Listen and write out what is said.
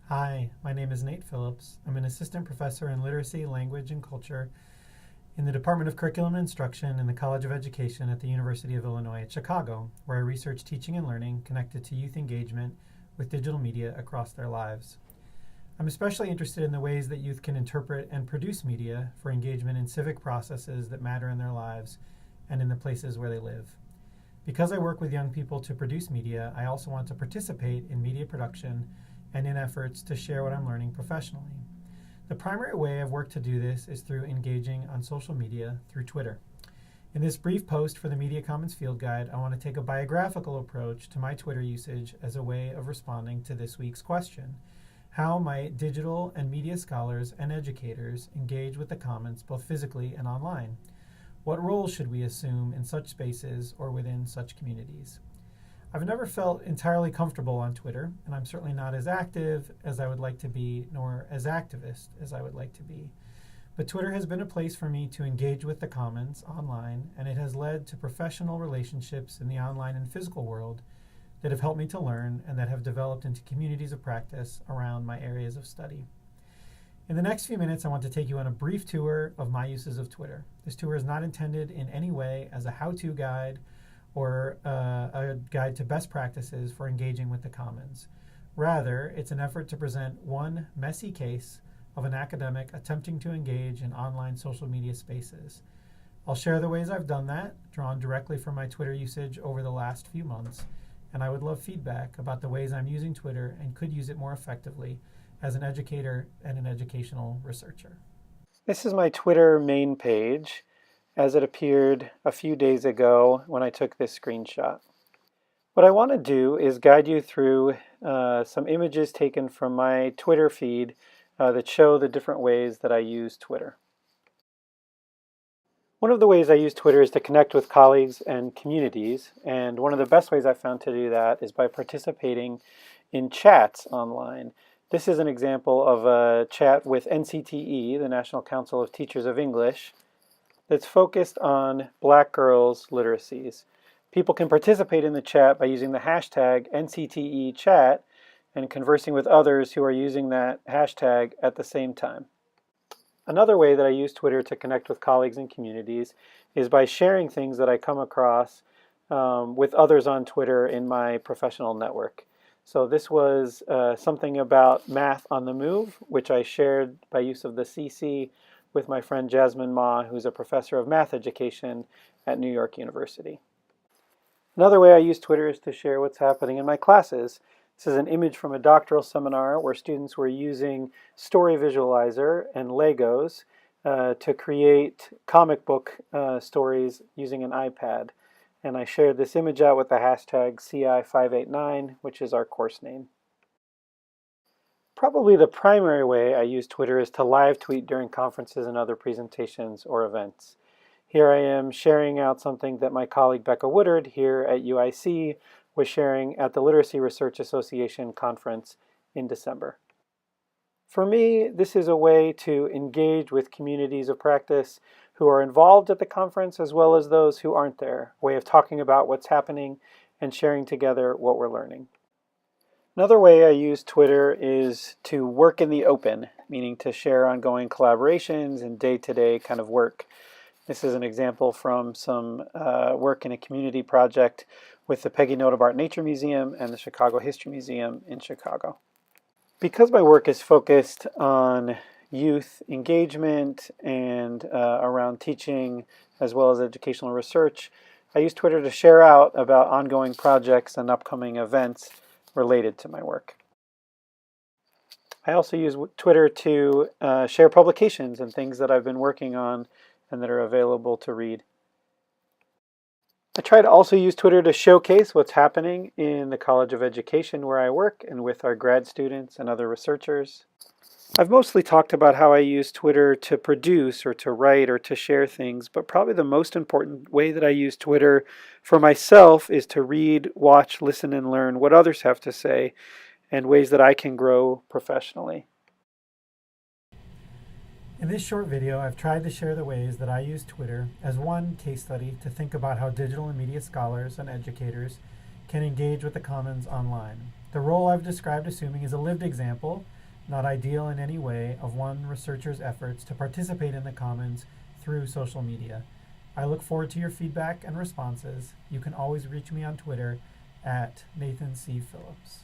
Hi, my name is Nate Phillips. I'm an assistant professor in literacy, language, and culture in the Department of Curriculum and Instruction in the College of Education at the University of Illinois at Chicago, where I research teaching and learning connected to youth engagement with digital media across their lives. I'm especially interested in the ways that youth can interpret and produce media for engagement in civic processes that matter in their lives and in the places where they live. Because I work with young people to produce media, I also want to participate in media production and in efforts to share what I'm learning professionally. The primary way I've worked to do this is through engaging on social media through Twitter. In this brief post for the Media Commons Field Guide, I want to take a biographical approach to my Twitter usage as a way of responding to this week's question. How might digital and media scholars and educators engage with the commons both physically and online? What role should we assume in such spaces or within such communities? I've never felt entirely comfortable on Twitter, and I'm certainly not as active as I would like to be, nor as activist as I would like to be. But Twitter has been a place for me to engage with the commons online, and it has led to professional relationships in the online and physical world that have helped me to learn and that have developed into communities of practice around my areas of study. In the next few minutes, I want to take you on a brief tour of my uses of Twitter. This tour is not intended in any way as a how-to guide or a guide to best practices for engaging with the commons. Rather, it's an effort to present one messy case of an academic attempting to engage in online social media spaces. I'll share the ways I've done that, drawn directly from my Twitter usage over the last few months, and I would love feedback about the ways I'm using Twitter and could use it more effectively as an educator and an educational researcher. This is my Twitter main page as it appeared a few days ago when I took this screenshot. What I want to do is guide you through some images taken from my Twitter feed that show the different ways that I use Twitter. One of the ways I use Twitter is to connect with colleagues and communities, and one of the best ways I've found to do that is by participating in chats online. This is an example of a chat with NCTE, the National Council of Teachers of English, that's focused on Black girls' literacies. People can participate in the chat by using the hashtag NCTEchat and conversing with others who are using that hashtag at the same time. Another way that I use Twitter to connect with colleagues and communities is by sharing things that I come across with others on Twitter in my professional network. So this was something about math on the move, which I shared by use of the CC with my friend Jasmine Ma, who's a professor of math education at New York University. Another way I use Twitter is to share what's happening in my classes. This is an image from a doctoral seminar where students were using Story Visualizer and Legos to create comic book stories using an iPad. And I shared this image out with the hashtag CI589, which is our course name. Probably the primary way I use Twitter is to live tweet during conferences and other presentations or events. Here I am sharing out something that my colleague Becca Woodard here at UIC was sharing at the Literacy Research Association conference in December. For me, this is a way to engage with communities of practice who are involved at the conference as well as those who aren't there, a way of talking about what's happening and sharing together what we're learning. Another way I use Twitter is to work in the open, meaning to share ongoing collaborations and day-to-day kind of work. This is an example from some work in a community project with the Peggy Notabart Nature Museum and the Chicago History Museum in Chicago. Because my work is focused on youth engagement and around teaching as well as educational research, I use Twitter to share out about ongoing projects and upcoming events related to my work. I also use Twitter to share publications and things that I've been working on and that are available to read. I try to also use Twitter to showcase what's happening in the College of Education where I work and with our grad students and other researchers. I've mostly talked about how I use Twitter to produce or to write or to share things, but probably the most important way that I use Twitter for myself is to read, watch, listen, and learn what others have to say and ways that I can grow professionally. In this short video, I've tried to share the ways that I use Twitter as one case study to think about how digital and media scholars and educators can engage with the commons online. The role I've described assuming is a lived example not ideal in any way, of one researcher's efforts to participate in the Commons through social media. I look forward to your feedback and responses. You can always reach me on Twitter at Nathan C. Phillips.